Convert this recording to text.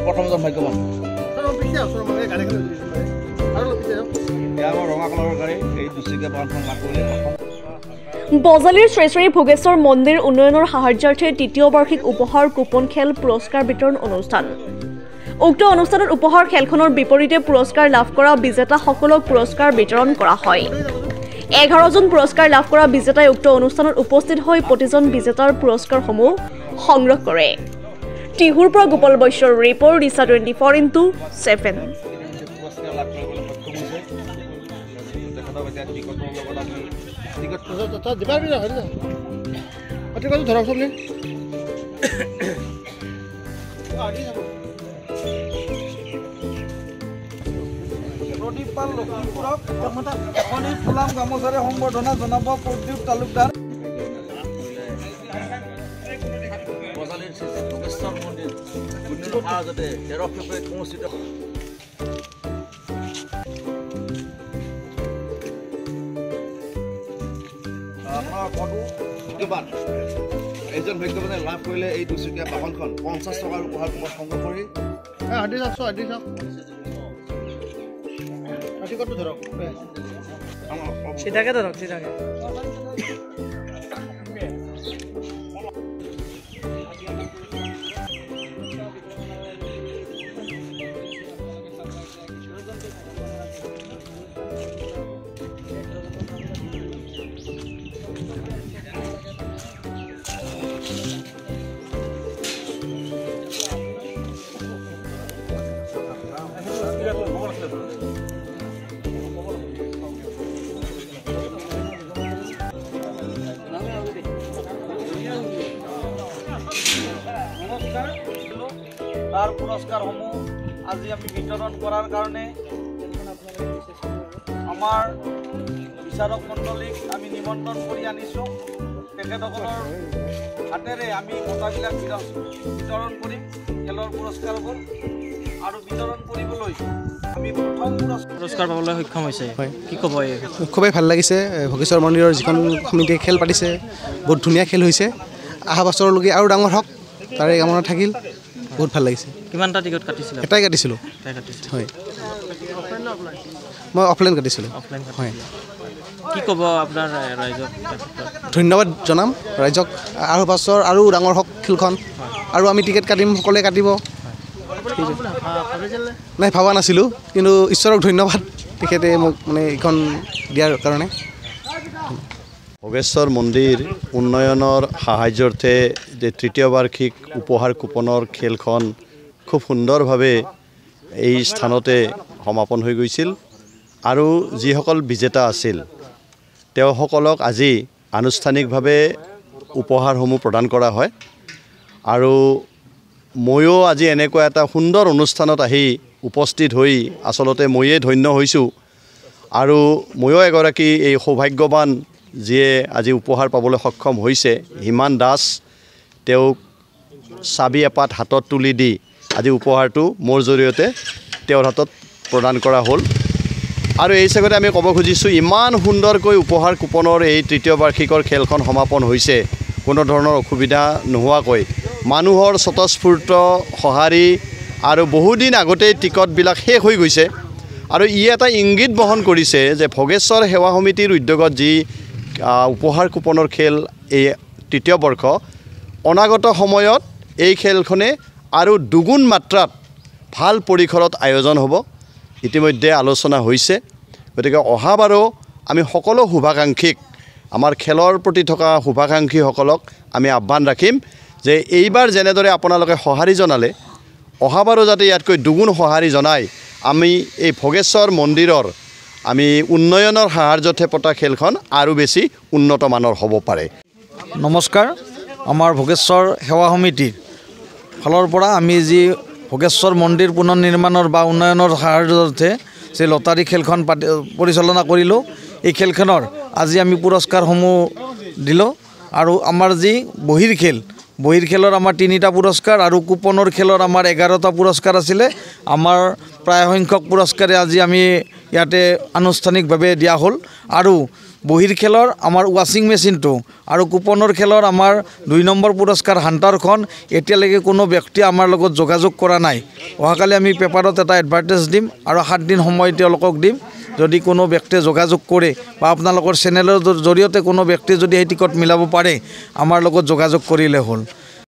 প্ৰথমজন ভাগ্যৱান বজালীৰ শ্ৰী শ্ৰী ভোগেশ্বৰ মন্দিৰ উন্নয়নৰ সাহায্যাৰ্থে তৃতীয় বাৰ্ষিক উপহাৰ কুপন খেল পুৰস্কাৰ বিতৰণ অনুষ্ঠান। উক্ত অনুষ্ঠানত উপহাৰ খেলখনৰ বিপৰীতে পুৰস্কাৰ লাভ কৰা বিজেতাসকলক পুৰস্কাৰ বিতৰণ কৰা হয়। 11 জন পুৰস্কাৰ লাভ কৰা বিজেতাই উক্ত অনুষ্ঠানত উপস্থিত হৈ প্ৰতিজন বিজেতাৰ পুৰস্কাৰসমূহ সংগ্ৰহ কৰে। টিহুৰ পৰা গোপাল বৈশ্যৰ ৰিপৰ্ট দিছা 24x7। প্ৰদীপাল লখিমপুৰক এখনি ফুলাম গামোচাৰে সম্বৰ্ধনা জনাব প্ৰদীপ তালুকদাৰ। বজালীৰ শ্ৰী শ্ৰী ভোগেশ্বৰ মন্দিৰ যাতে 13 ফেব্ৰুৱাৰীত অনুষ্ঠিত এজন ভাগ্যৱানে লাভ কৰিলে এই দুচকীয়া বাহনখন 50 টকাৰ উপহাৰ সংগ্ৰহ কৰি চিধাকে ধৰক চিধাকে তাৰ পুৰস্কাৰসমূহ আজি আমি বিতৰণ কৰাৰ কাৰণে আমাৰ বিচাৰক মণ্ডলীক আমি নিমন্ত্ৰণ কৰি আনিছোঁ। তেখেতসকলৰ হাতেৰে আমি বঁটাবিলাক বিতৰণ কৰিম খেলৰ পুৰস্কাৰবোৰ আৰু বিতৰণ কৰিবলৈ আমি প্ৰথম পুৰস্কাৰ পাবলৈ সক্ষম হৈছে। কি ক'ব? খুবেই ভাল লাগিছে। ভোগেশ্বৰ মন্দিৰৰ যিখন সমিতিয়ে খেল পাতিছে বহুত ধুনীয়া খেল হৈছে। অহা বছৰলৈকে আৰু ডাঙৰ হওক তাৰে কামনা থাকিল। বহুত ভাল লাগিছে। কিমানটা টিকট কাটিছিলে? এটাই কাটিছিলোঁ। হয়, মই অফলাইন কাটিছিলোঁ। হয়, কি ক'ব আপোনাৰ ৰাইজক? ধন্যবাদ জনাম ৰাইজক। আৰু বছৰ আৰু ডাঙৰ হওক খেলখন আৰু আমি টিকেট কাটিম, সকলোৱে কাটিব। নাই ভবা নাছিলোঁ, কিন্তু ঈশ্বৰক ধন্যবাদ তেখেতে মোক মানে এইখন দিয়াৰ কাৰণে। ভোগেশ্বৰ মন্দিৰ উন্নয়নৰ সাহায্যাৰ্থে যে তৃতীয় বাৰ্ষিক উপহাৰ কুপনৰ খেলখন খুব সুন্দৰভাৱে এই স্থানতে সমাপন হৈ গৈছিল আৰু যিসকল বিজেতা আছিল তেওঁসকলক আজি আনুষ্ঠানিকভাৱে উপহাৰসমূহ প্ৰদান কৰা হয়। আৰু ময়ো আজি এনেকুৱা এটা সুন্দৰ অনুষ্ঠানত আহি উপস্থিত হৈ আচলতে ময়ে ধন্য হৈছোঁ। আৰু ময়ো এগৰাকী এই সৌভাগ্যৱান যিয়ে আজি উপহাৰ পাবলৈ সক্ষম হৈছে। হিমান দাস তেওঁক চাবি এপাত হাতত তুলি দি আজি উপহাৰটো মোৰ জৰিয়তে তেওঁৰ হাতত প্ৰদান কৰা হ'ল। আৰু এই চেগতে আমি ক'ব খুজিছোঁ ইমান সুন্দৰকৈ উপহাৰ কুপনৰ এই তৃতীয় বাৰ্ষিকৰ খেলখন সমাপন হৈছে কোনো ধৰণৰ অসুবিধা নোহোৱাকৈ। মানুহৰ স্বতঃস্ফূৰ্ত সঁহাৰি আৰু বহুদিন আগতেই টিকটবিলাক শেষ হৈ গৈছে। আৰু ই এটা ইংগিত বহন কৰিছে যে ভোগেশ্বৰ সেৱা সমিতিৰ উদ্যোগত যি উপহাৰ কুপনৰ খেল এই তৃতীয় বৰ্ষ অনাগত সময়ত এই খেলখনে আৰু দুগুণ মাত্ৰাত ভাল পৰিসৰত আয়োজন হ'ব ইতিমধ্যে আলোচনা হৈছে। গতিকে অহাবাৰো আমি সকলো শুভাকাংক্ষীক আমাৰ খেলৰ প্ৰতি থকা শুভাকাংক্ষীসকলক আমি আহ্বান ৰাখিম যে এইবাৰ যেনেদৰে আপোনালোকে সঁহাৰি জনালে অহাবাৰো যাতে ইয়াতকৈ দুগুণ সঁহাৰি জনাই আমি এই ভোগেশ্বৰ মন্দিৰৰ আমি উন্নয়নৰ সাহায্যতে পতা খেলখন আৰু বেছি উন্নত মানৰ হ'ব পাৰে। নমস্কাৰ। আমাৰ ভোগেশ্বৰ সেৱা সমিতিৰ ফালৰ পৰা আমি যি ভোগেশ্বৰ মন্দিৰ পুনৰ নিৰ্মাণৰ বা উন্নয়নৰ সাহায্যতে যে লটাৰী খেলখন পৰিচালনা কৰিলোঁ। এই খেলখনৰ আজি আমি পুৰস্কাৰসমূহ দিলোঁ। আৰু আমাৰ যি বহিৰ খেলৰ আমাৰ 3টা পুৰস্কাৰ আৰু কুপনৰ খেলৰ আমাৰ 11টা পুৰস্কাৰ আছিলে। আমাৰ প্ৰায় সংখ্যক পুৰস্কাৰে আজি আমি ইয়াতে আনুষ্ঠানিকভাৱে দিয়া হ'ল। আৰু বহিৰ খেলৰ আমাৰ ৱাশ্বিং মেচিনটো আৰু কুপনৰ খেলৰ আমাৰ 2 নম্বৰ পুৰস্কাৰ হাণ্টাৰখন এতিয়ালৈকে কোনো ব্যক্তি আমাৰ লগত যোগাযোগ কৰা নাই। অহাকালি আমি পেপাৰত এটা এডভাৰটাইজ দিম আৰু 7 দিন সময় তেওঁলোকক দিম। যদি কোনো ব্যক্তিয়ে যোগাযোগ কৰে বা আপোনালোকৰ চেনেলৰ জৰিয়তে কোনো ব্যক্তিয়ে যদি এই টিকট মিলাব পাৰে আমাৰ লগত যোগাযোগ কৰিলে হ'ল।